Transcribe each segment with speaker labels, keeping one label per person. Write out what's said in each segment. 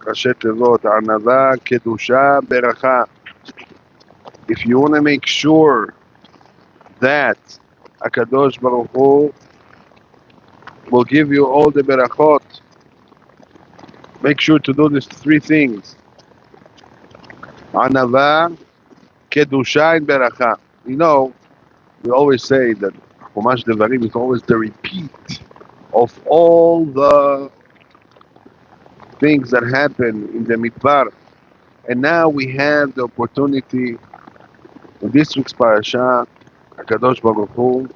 Speaker 1: ראשי תיבות, ענווה, קדושה, ברכה. If you want to make sure that HaKadosh Baruch Hu will give you all the berachot, make sure to do these three things. Anava, Kedusha, and Beracha. You know, we always say that Chumash Devarim is always the repeat of all the things that happen in the Midbar. And now we have the opportunity in this week's Parashat, HaKadosh Baruch Hu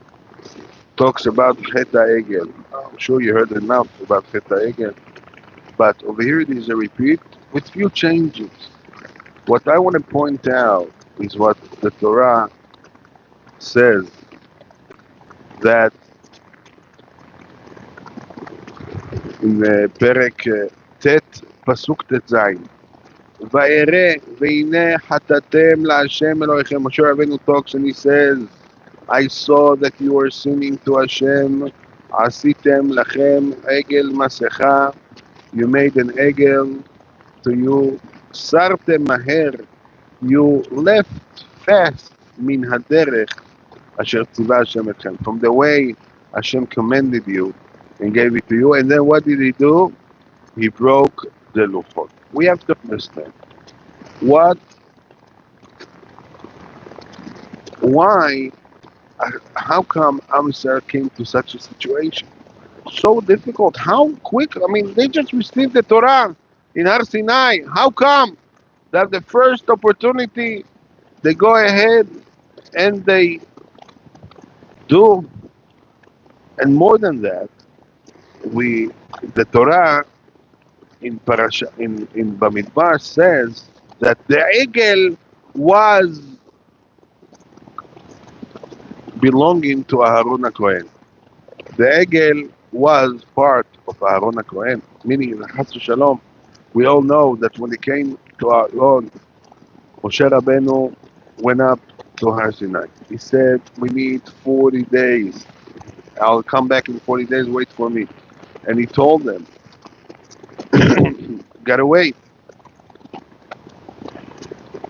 Speaker 1: talks about Chet Eguel. I'm sure you heard enough about Chet Eguel, but over here it is a repeat with few changes. What I want to point out is what the Torah says, that in Perek Tet Pasuk Tet Zayin, Va'ere ve'ine hatatem la'Hashem Elohechem. Moshe Rabbeinu talks and he says, I saw that you were sinning to Hashem. Asitem lachem egel masecha. You made an egel to you. Sartem maher. You left fast min haderech asher tzivah Hashem etchem. From the way Hashem commanded you and gave it to you. And then what did he do? He broke the luchot. We have to understand why, how come Am Yisrael came to such a situation? So difficult. How quick? I mean, they just received the Torah in Har Sinai. How come that the first opportunity they go ahead and they do? And more than that, the Torah in Parashat in Bamidbar says that the Eguel was belonging to Aharon HaKohen. The Eguel was part of Aharon HaKohen, meaning Chas v'Shalom. We all know that when they came to Aharon, Moshe Rabbeinu went up to Har Sinai. He said, we need 40 days. I'll come back in 40 days, wait for me. And he told them, gotta wait.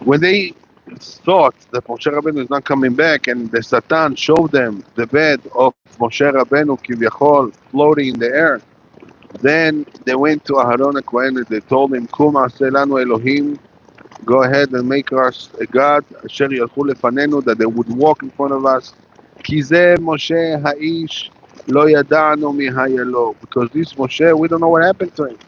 Speaker 1: When they thought that Moshe Rabbeinu is not coming back, and the Satan showed them the bed of Moshe Rabbeinu Kivyachol floating in the air, then they went to Aharon HaKohen and they told him, Kum aseh lanu Elohim, go ahead and make us a God, asher yalchu lefanenu, that they would walk in front of us. Ki zeh Moshe ha'ish lo yada'anu mi hayelo, because this Moshe, we don't know what happened to him.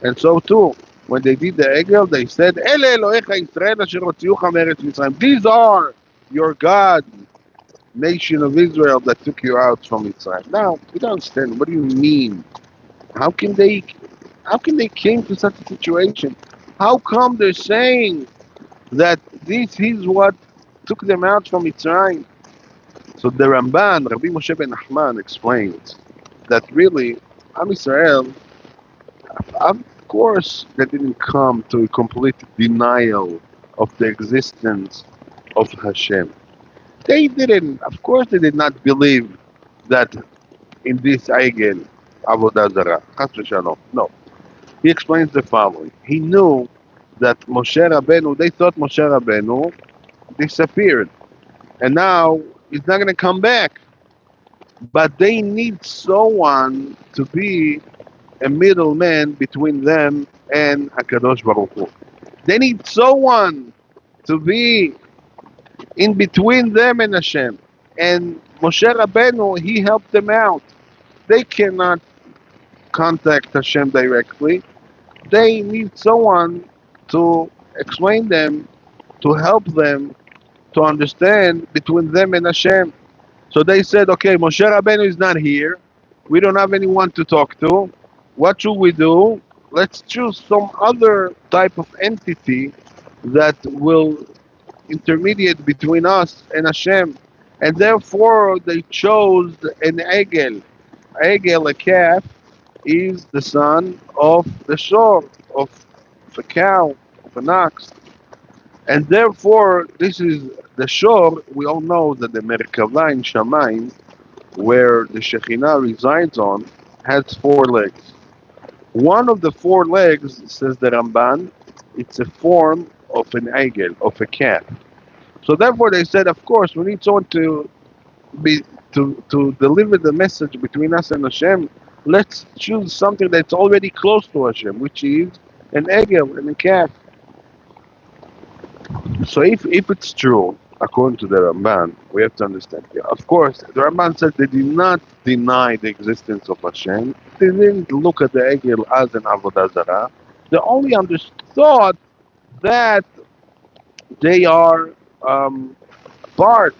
Speaker 1: And so too, when they did the Eguel, they said, Ele Elohecha Yisrael asher hotziucha me'eretz Mitzrayim. These are your God, nation of Israel that took you out from Mitzrayim. Now, we don't understand. What do you mean? How can they came to such a situation? How come they're saying that this is what took them out from Mitzrayim? So the Ramban, Rabbi Moshe ben Nachman, explains that really, Am Yisrael, of course, they didn't come to a complete denial of the existence of Hashem. They didn't, of course, they did not believe that in this Eguel, Avoda Zara, Chas v'Shalom. No. He explains the following. He knew that Moshe Rabbeinu, they thought Moshe Rabbeinu disappeared. And now he's not going to come back. But they need someone to be a middleman between them and HaKadosh Baruch Hu. They need someone to be in between them and Hashem. And Moshe Rabbeinu, he helped them out. They cannot contact Hashem directly. They need someone to explain them, to help them to understand between them and Hashem. So they said, okay, Moshe Rabbeinu is not here. We don't have anyone to talk to. What should we do? Let's choose some other type of entity that will intermediate between us and Hashem. And therefore they chose an Eguel. Eguel, a calf, is the son of the shor, of a cow, of an ox. And therefore, this is the shor. We all know that the Merkava in Shamayim, where the Shekhinah resides on, has 4 legs. One of the four legs, says the Ramban, it's a form of an Eguel, of a calf. So therefore they said, of course, we need someone be to deliver the message between us and Hashem. Let's choose something that's already close to Hashem, which is an Eguel and a calf. So if it's true, according to the Ramban, we have to understand. Yeah, of course, the Ramban said they did not deny the existence of Hashem. They didn't look at the Eguel as an Avoda Zara. They only understood that they are part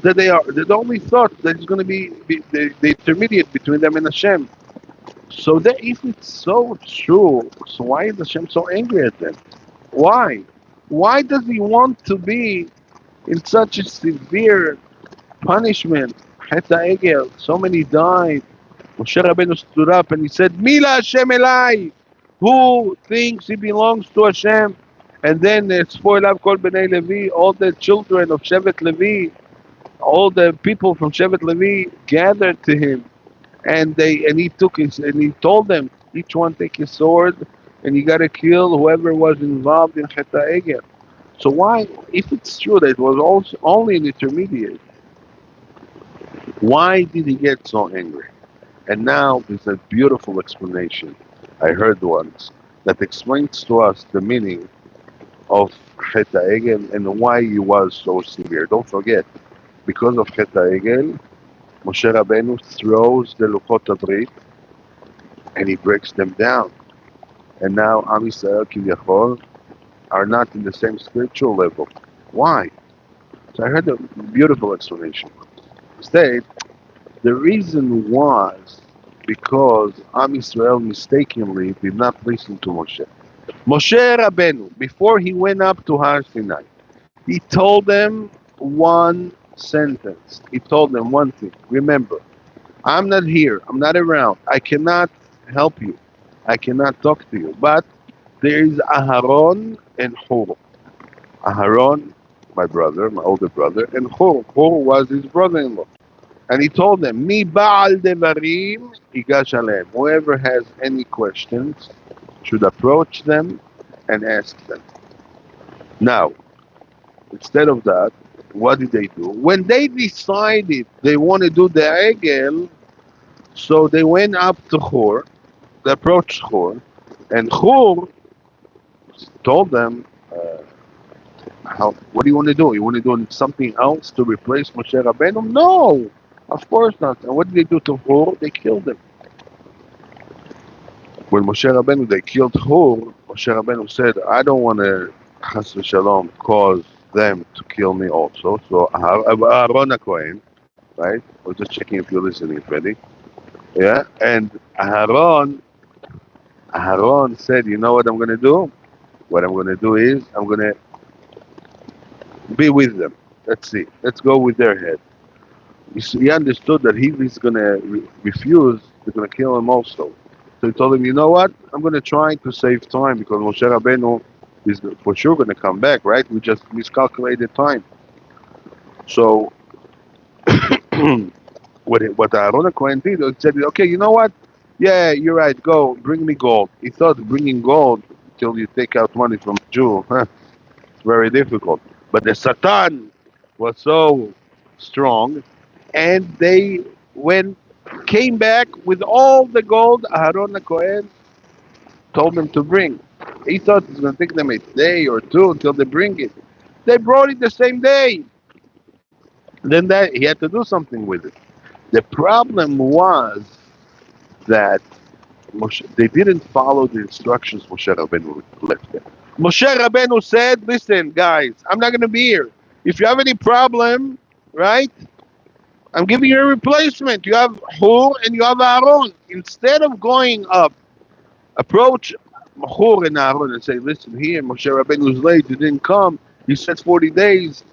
Speaker 1: that they only thought that it's going to be the intermediate between them and Hashem. So that if it's so true, so why is Hashem so angry at them? Why? Why does he want to be in such a severe punishment? Heta Egel, so many died. Moshe Rabbeinu stood up and he said, Mila Hashem Elai, who thinks he belongs to Hashem? And then Spoilav Kol Bnei Levi, all the children of Shevet Levi, all the people from Shevet Levi gathered to him, and he told them, each one take his sword, and you got to kill whoever was involved in Cheta Egel. So why, if it's true that it was also only an intermediate, why did he get so angry? And now there's a beautiful explanation I heard once that explains to us the meaning of Cheta Egel and why he was so severe. Don't forget, because of Cheta Egel, Moshe Rabbeinu throws the Lukot Abrit and he breaks them down. And now Am Yisrael Kiviyachol are not in the same spiritual level. Why? So I heard a beautiful explanation. Instead, the reason was because Am Yisrael mistakenly did not listen to Moshe. Moshe Rabbeinu, before he went up to Har Sinai, he told them one sentence. He told them one thing. Remember, I'm not here. I'm not around. I cannot help you. I cannot talk to you. But there is Aharon and Hur. Aharon, my brother, my older brother, and Hur. Hur was his brother-in-law. And he told them, Mi Ba'al Devarim Yigash Alehem. Whoever has any questions should approach them and ask them. Now, instead of that, what did they do? When they decided they want to do the Egel, so they went up to Hur, they approached Hur, and Hur told them, what do you want to do? You want to do something else to replace Moshe Rabbeinu? No, of course not. And what did they do to Hur? They killed him. When Moshe Rabbeinu, they killed Hur, Moshe Rabbeinu said, I don't want to, Chas v'shalom, cause them to kill me also. So Aaron Cohen, right? I was just checking if you're listening, Freddie. Yeah, and Aaron said, you know what I'm going to do? What I'm going to do is I'm going to be with them. Let's see. Let's go with their head. He understood that he's going to refuse, they're going to kill him also. So he told him, you know what? I'm going to try to save time because Moshe Rabbeinu is for sure going to come back, right? We just miscalculated time. So what Aaron Cohen did, he said, okay, you know what? Yeah, you're right. Go, bring me gold. He thought bringing gold till you take out money from a Jew, it's very difficult. But the Satan was so strong, and they came back with all the gold Aaron Cohen told them to bring. He thought it's going to take them a day or two until they bring it. They brought it the same day. Then he had to do something with it. The problem was that they didn't follow the instructions Moshe Rabbeinu left them. Moshe Rabbeinu said, listen, guys, I'm not going to be here. If you have any problem, right, I'm giving you a replacement. You have Hur and you have Aaron. Instead of going up, approach Hur and Aaron and say, listen, here, Moshe Rabbeinu was late. He didn't come. He said 40 days,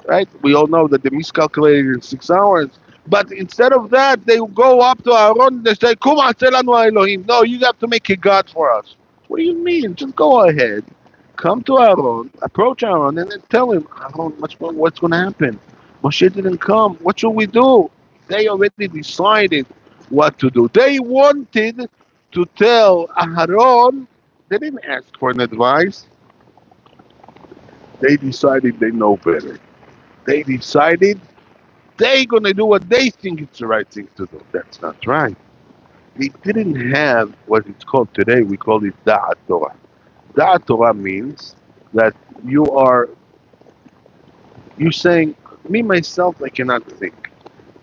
Speaker 1: right? We all know that they miscalculated in 6 hours. But instead of that, they go up to Aaron and they say, Kum Lanu Elohim. No, you have to make a God for us. What do you mean? Just go ahead. Come to Aaron, approach Aaron, and then tell him, Aaron, what's going to happen? Moshe didn't come. What should we do? They already decided what to do. They wanted to tell Aharon, they didn't ask for an advice. They decided they know better. They decided they're going to do what they think it's the right thing to do. That's not right. They didn't have what it's called today. We call it Da'at Torah. Da'at Torah means that you're saying, me myself, I cannot think.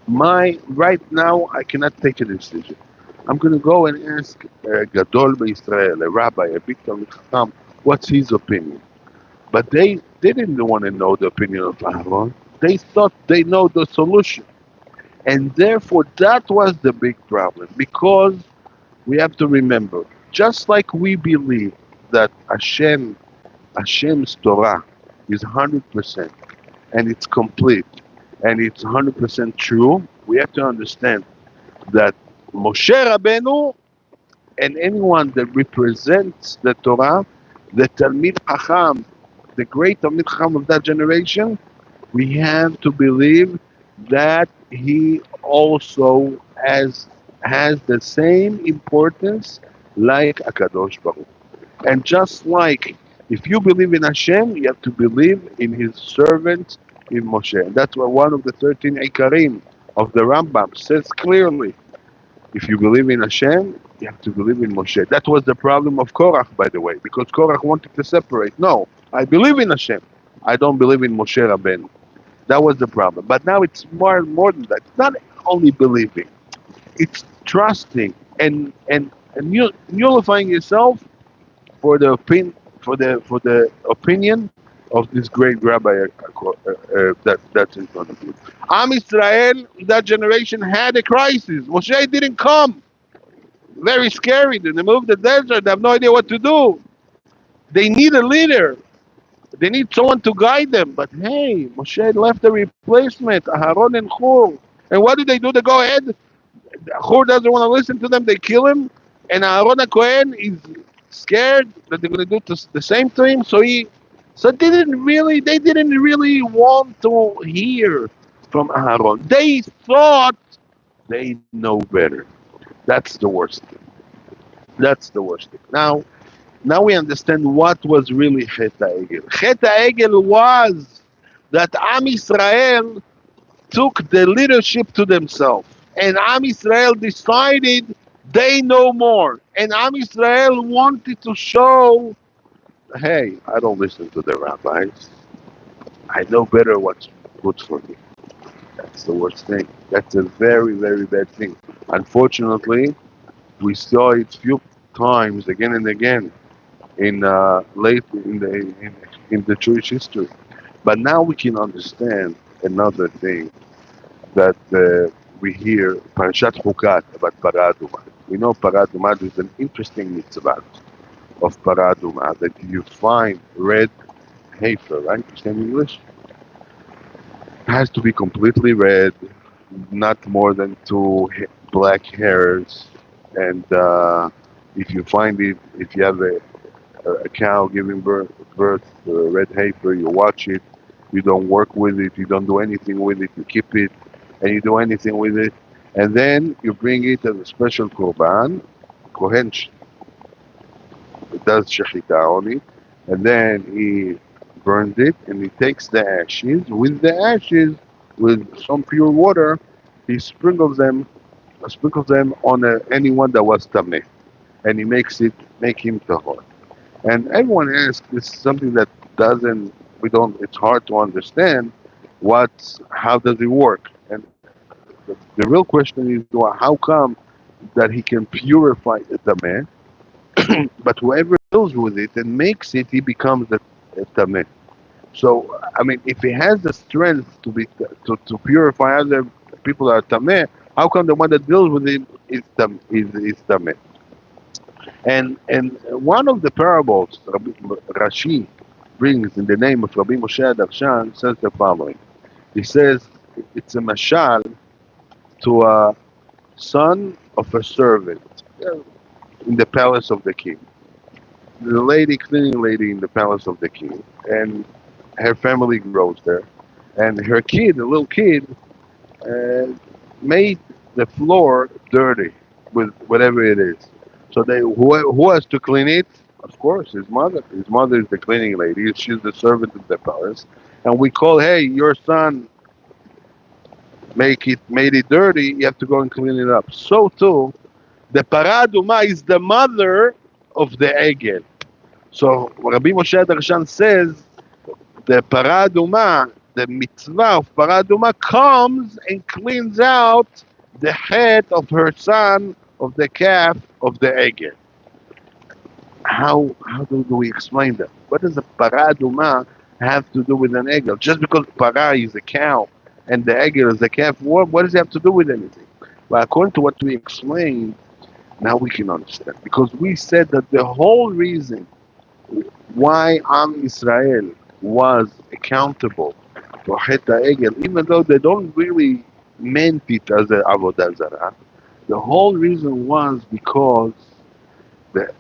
Speaker 1: Right now, I cannot take a decision. I'm going to go and ask a Gadol Israel, a rabbi, a big Talmid Chacham, what's his opinion. But they didn't want to know the opinion of Aaron. They thought they know the solution. And therefore, that was the big problem. Because we have to remember, just like we believe that Hashem's Torah is 100% and it's complete and it's 100% true, we have to understand that Moshe Rabbeinu and anyone that represents the Torah, the Talmid Chacham, the great Talmid Chacham of that generation, we have to believe that he also has the same importance like Akadosh Baruch Hu. And just like if you believe in Hashem, you have to believe in His servant, in Moshe. And that's why one of the 13 Ikarim of the Rambam says clearly, if you believe in Hashem, you have to believe in Moshe. That was the problem of Korach, by the way, because Korach wanted to separate. No, I believe in Hashem. I don't believe in Moshe Rabbeinu. That was the problem. But now it's more than that. It's not only believing, it's trusting and nullifying yourself for the opinion of this great rabbi that's in front of you. Am Israel, that generation had a crisis. Moshe didn't come. Very scary. They moved the desert. They have no idea what to do. They need a leader. They need someone to guide them. But hey, Moshe left a replacement, Aharon and Hur. And what do? They go ahead. Hur doesn't want to listen to them. They kill him. And Aharon Cohen is scared that they're going to do the same to him. So they didn't really want to hear from Aharon. They thought they know better. That's the worst thing. That's the worst thing. Now we understand what was really Chet HaEgel. Chet HaEgel was that Am Israel took the leadership to themselves. And Am Israel decided they know more. And Am Israel wanted to show, hey, I don't listen to the rabbis. I know better what's good for me. That's the worst thing. That's a very, very bad thing. Unfortunately, we saw it few times again and again in the Jewish history. But now we can understand another thing that we hear Parashat Chukat about Paraduma. We know Paraduma is an interesting mitzvah of Paraduma that you find red heifer, right? You say in English? It has to be completely red, not more than two black hairs, and if you find it, if you have a cow giving birth to a red heifer, you watch it, you don't work with it, you don't do anything with it, you keep it, and you do anything with it, and then you bring it as a special korban, kohen does shechita on it, and then he burns it, and he takes the ashes, with some pure water, he sprinkles them on anyone that was tameh, and he make him tahor. And everyone asks, this is something that it's hard to understand, how does it work? And the real question is, well, how come that he can purify the man, but whoever deals with it and makes it, he becomes the tameh. So, I mean, if he has the strength to purify other people that are tameh, how come the one that deals with it is tameh? And one of the parables Rashi brings in the name of Rabbi Moshe Darshan says the following. He says it's a mashal to a son of a servant in the palace of the king. The cleaning lady in the palace of the king, and her family grows there, and her kid, the little kid, made the floor dirty with whatever it is. So who has to clean it? Of course, his mother. His mother is the cleaning lady. She's the servant of the palace. And we call, hey, your son made it dirty. You have to go and clean it up. So too, the paraduma is the mother of the Eguel. So Rabbi Moshe Darshan says the paraduma, the mitzvah of paraduma, comes and cleans out the head of her son of the calf of the Eguel. How do we explain that? What does a paraduma have to do with an Eguel? Just because para is a cow and the Eguel is a calf, what does it have to do with anything? Well, according to what we explained, now we can understand. Because we said that the whole reason why Am Israel was accountable for Het Egel, even though they don't really meant it as a Avoda Zara, the whole reason was because the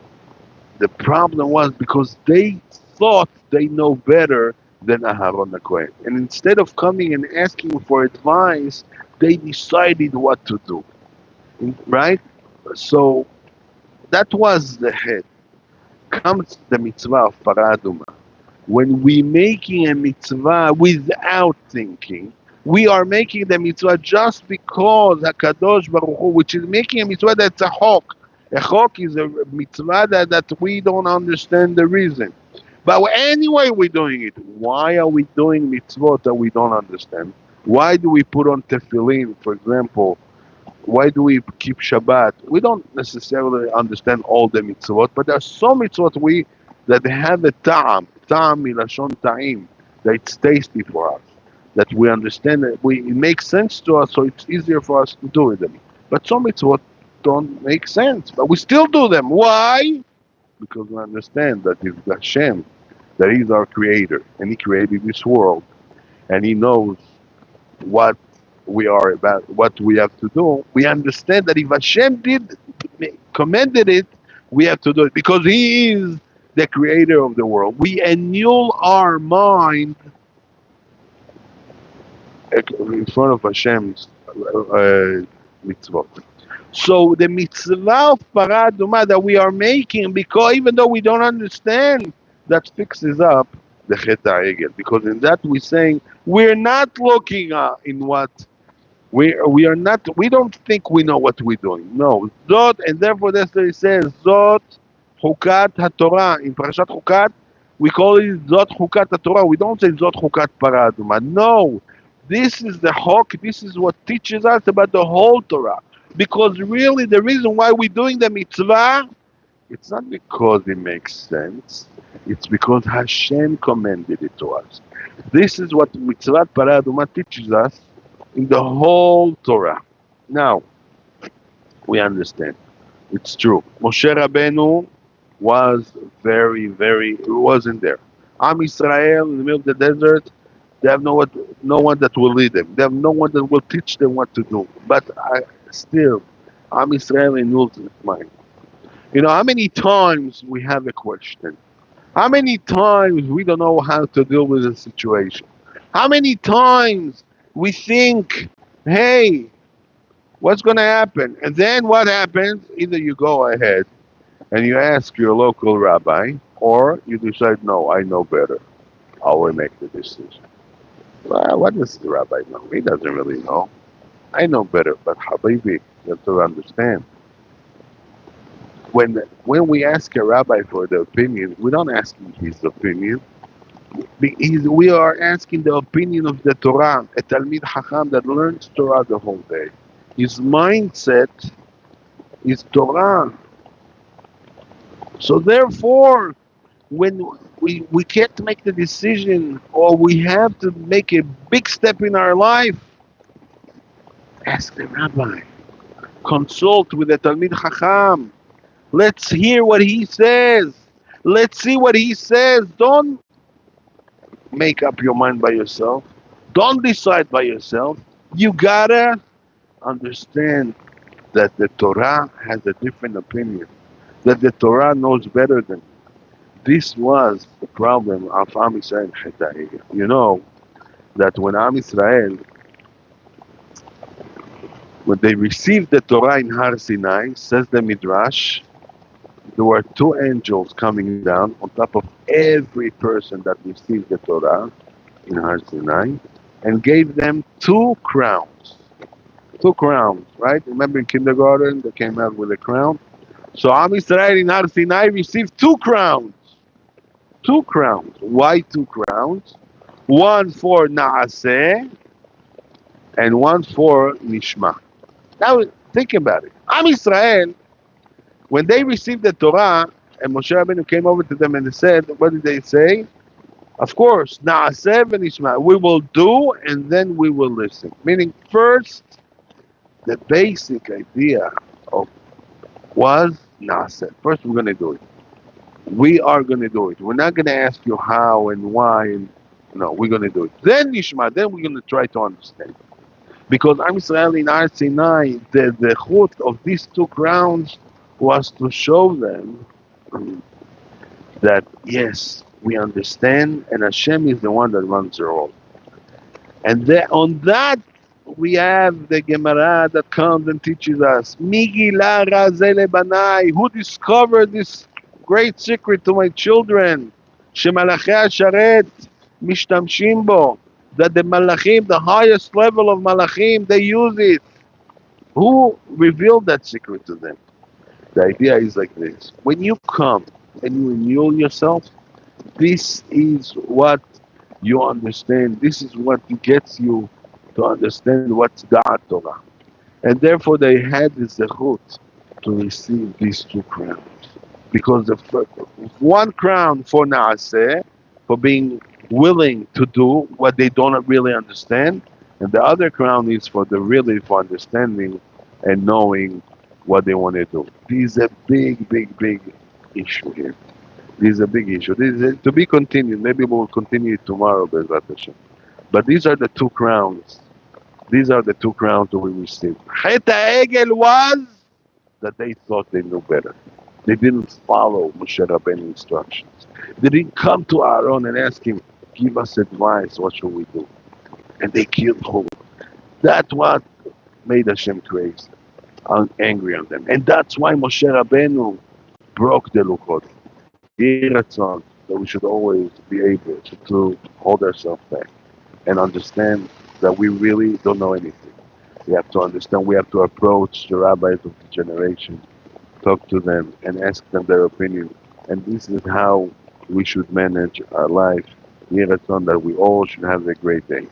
Speaker 1: the problem was because they thought they know better than Aharon HaKohen. And instead of coming and asking for advice, they decided what to do. Right? So that was the head. Comes the mitzvah of paraduma. When we making a mitzvah without thinking, we are making the mitzvah just because HaKadosh Baruch Hu, which is making a mitzvah that's a chok. A chok is a mitzvah that we don't understand the reason. But anyway, we're doing it. Why are we doing mitzvot that we don't understand? Why do we put on tefillin, for example? Why do we keep Shabbat? We don't necessarily understand all the mitzvot, but there are some mitzvot that have a ta'am milashon ta'im, that it's tasty for us, that we understand it makes sense to us, so it's easier for us to do them. But some mitzvot don't make sense, but we still do them. Why? Because we understand that it's Hashem, that He's our Creator, and He created this world, and He knows what we are about, what we have to do. We understand that if Hashem commanded it, we have to do it because He is the creator of the world. We annul our mind in front of Hashem's mitzvot. So the mitzvah of paraduma that we are making, because even though we don't understand, that fixes up the Chet HaEgel. Because in that we're saying we're not looking in what we are not. We don't think we know what we're doing. No, Zot, and therefore that's what it says. Zot Chukat HaTorah in Parashat Chukat. We call it Zot Chukat HaTorah. We don't say Zot Chukat Paraduma. No, this is the Chok. This is what teaches us about the whole Torah. Because really, the reason why we're doing the mitzvah, it's not because it makes sense. It's because Hashem commanded it to us. This is what mitzvah paraduma teaches us in the whole Torah. Now, we understand. It's true. Moshe Rabbeinu was wasn't there. Am Israel in the middle of the desert, they have no one that will lead them. They have no one that will teach them what to do. But still, Am Israel in Nul's mind. You know, how many times we have a question? How many times we don't know how to deal with a situation? How many times we think, hey, what's going to happen? And then what happens? Either you go ahead and you ask your local rabbi, or you decide, no, I know better. I will make the decision. Well, what does the rabbi know? He doesn't really know. I know better, but Habibi, you have to understand. When we ask a rabbi for the opinion, we don't ask him his opinion. We are asking the opinion of the Torah, a Talmid Chacham that learns Torah the whole day. His mindset is Torah. So therefore, when we can't make the decision, or we have to make a big step in our life, ask the rabbi. Consult with the Talmid Chacham. Let's hear what he says. Let's see what he says. Don't make up your mind by yourself. Don't decide by yourself. You gotta understand that the Torah has a different opinion. That the Torah knows better than you. This was the problem of Am Israel. You know that when Am Israel, when they received the Torah in Har Sinai, says the Midrash, there were two angels coming down on top of every person that received the Torah in Har Sinai and gave them two crowns. Two crowns, right? Remember in kindergarten, they came out with a crown? So Am Israel in Har Sinai received two crowns. Two crowns. Why two crowns? One for Naaseh and one for Nishma. Now think about it. Am Israel, when they received the Torah, and Moshe Rabbeinu came over to them and they said, what did they say? Of course, Naaseh and Nishma. We will do and then we will listen. Meaning, first, the basic idea of was Naaseh. First, we're going to do it. We are going to do it. We're not going to ask you how and why. And no, we're going to do it. Then Nishma, then we're going to try to understand. Because I'm Israel in Har Sinai, the chut of these two crowns was to show them that yes, we understand, and Hashem is the one that runs the world. And on that, we have the Gemara that comes and teaches us, Migila Razele Banai, who discovered this great secret to my children, Shemalachei Sharet, Mishtamshim Bo, that the Malachim, the highest level of Malachim, they use it. Who revealed that secret to them? The idea is like this. When you come and you renew yourself, this is what you understand. This is what gets you to understand what's God Torah. And therefore they had the zechut to receive these two crowns. Because the one crown for Naaseh, for being willing to do what they don't really understand, and the other crown is for the really for understanding and knowing what they want to do. This is a big, big, big issue here. This is a big issue. This is to be continued. Maybe we'll continue it tomorrow, Bezrat Hashem. But these are the two crowns. These are the two crowns that we received. Chet Eguel was that they thought they knew better. They didn't follow Moshe Rabbeinu's instructions. They didn't come to Aaron and ask him, give us advice, what should we do? And they killed him. That's what made Hashem crazy, angry on them. And that's why Moshe Rabbeinu broke the Lukot. Yeh Ratzon, that we should always be able to hold ourselves back and understand that we really don't know anything. We have to understand, we have to approach the rabbis of the generation, talk to them and ask them their opinion. And this is how we should manage our life. Yeh Ratzon, that we all should have a great day.